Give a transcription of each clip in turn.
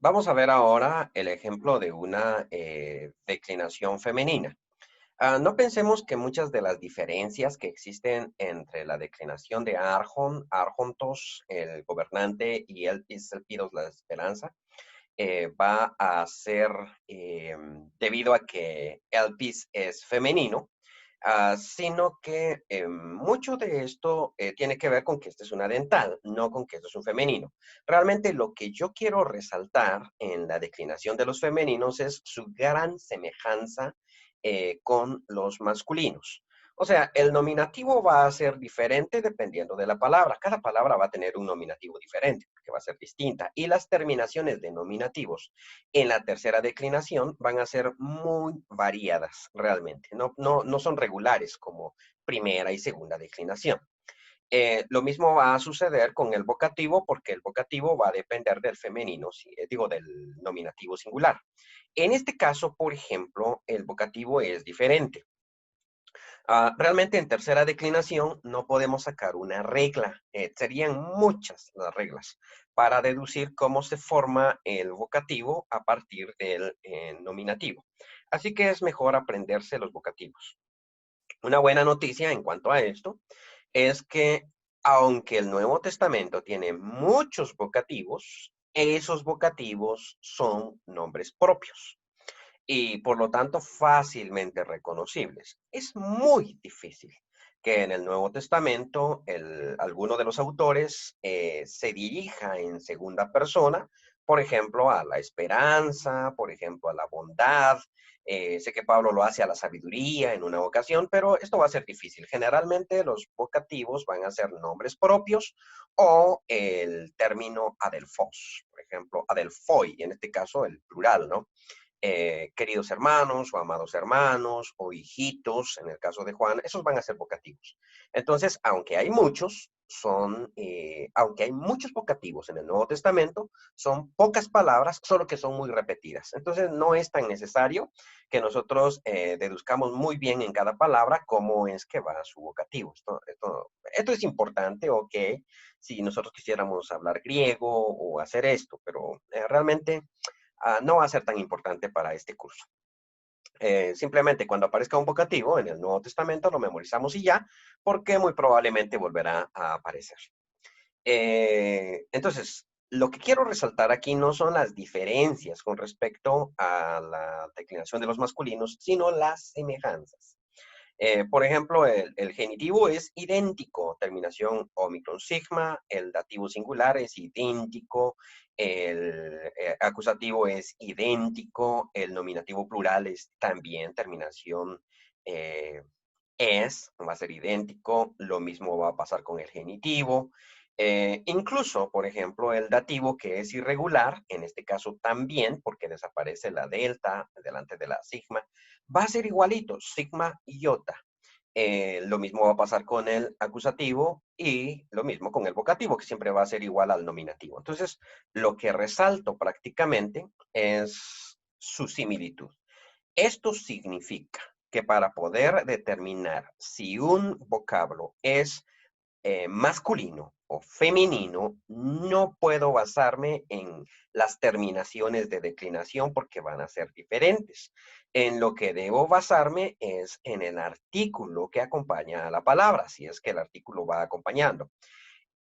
Vamos a ver ahora el ejemplo de una declinación femenina. No pensemos que muchas de las diferencias que existen entre la declinación de Arjontos, el gobernante, y Elpis, Elpidos, la esperanza, va a ser debido a que Elpis es femenino, sino que mucho de esto tiene que ver con que este es una dental, no con que esto es un femenino. Realmente lo que yo quiero resaltar en la declinación de los femeninos es su gran semejanza con los masculinos. O sea, el nominativo va a ser diferente dependiendo de la palabra. Cada palabra va a tener un nominativo diferente, que va a ser distinta. Y las terminaciones de nominativos en la tercera declinación van a ser muy variadas realmente. No son regulares como primera y segunda declinación. Lo mismo va a suceder con el vocativo porque el vocativo va a depender del femenino, digo, del nominativo singular. En este caso, por ejemplo, el vocativo es diferente. Realmente en tercera declinación no podemos sacar una regla, serían muchas las reglas para deducir cómo se forma el vocativo a partir del nominativo. Así que es mejor aprenderse los vocativos. Una buena noticia en cuanto a esto es que aunque el Nuevo Testamento tiene muchos vocativos, esos vocativos son nombres propios y por lo tanto fácilmente reconocibles. Es muy difícil que en el Nuevo Testamento alguno de los autores se dirija en segunda persona, por ejemplo, a la esperanza, por ejemplo, a la bondad. Sé que Pablo lo hace a la sabiduría en una ocasión, pero esto va a ser difícil. Generalmente los vocativos van a ser nombres propios o el término adelfos, por ejemplo, adelfoi, en este caso el plural, ¿no? Queridos hermanos o amados hermanos o hijitos, en el caso de Juan, esos van a ser vocativos. Entonces, aunque hay muchos vocativos en el Nuevo Testamento, son pocas palabras, solo que son muy repetidas. Entonces, no es tan necesario que nosotros deduzcamos muy bien en cada palabra cómo es que va su vocativo. Esto es importante, ok, si nosotros quisiéramos hablar griego o hacer esto, pero realmente no va a ser tan importante para este curso. Simplemente cuando aparezca un vocativo en el Nuevo Testamento lo memorizamos y ya, porque muy probablemente volverá a aparecer. Entonces, lo que quiero resaltar aquí no son las diferencias con respecto a la declinación de los masculinos, sino las semejanzas. Por ejemplo, el genitivo es idéntico, terminación omicron sigma, el dativo singular es idéntico, el acusativo es idéntico, el nominativo plural es también terminación eh, va a ser idéntico, lo mismo va a pasar con el genitivo. Incluso, por ejemplo, el dativo que es irregular, en este caso también, porque desaparece la delta delante de la sigma, va a ser igualito, sigma y iota. Lo mismo va a pasar con el acusativo y lo mismo con el vocativo, que siempre va a ser igual al nominativo. Entonces, lo que resalto prácticamente es su similitud. Esto significa que para poder determinar si un vocablo es masculino o femenino, no puedo basarme en las terminaciones de declinación porque van a ser diferentes. En lo que debo basarme es en el artículo que acompaña a la palabra, si es que el artículo va acompañando,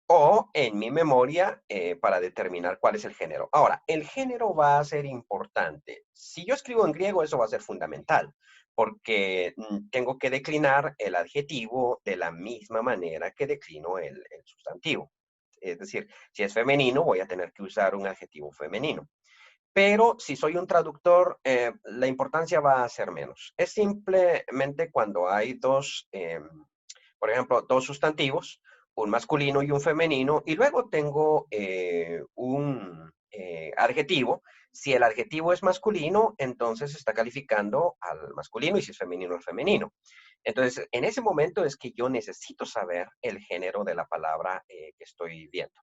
o en mi memoria para determinar cuál es el género. Ahora, el género va a ser importante. Si yo escribo en griego, eso va a ser fundamental, porque tengo que declinar el adjetivo de la misma manera que declino el sustantivo. Es decir, si es femenino, voy a tener que usar un adjetivo femenino. Pero si soy un traductor, la importancia va a ser menos. Es simplemente cuando hay por ejemplo, dos sustantivos, un masculino y un femenino, y luego tengo un adjetivo. Si el adjetivo es masculino, entonces está calificando al masculino y si es femenino, al femenino. Entonces, en ese momento es que yo necesito saber el género de la palabra que estoy viendo.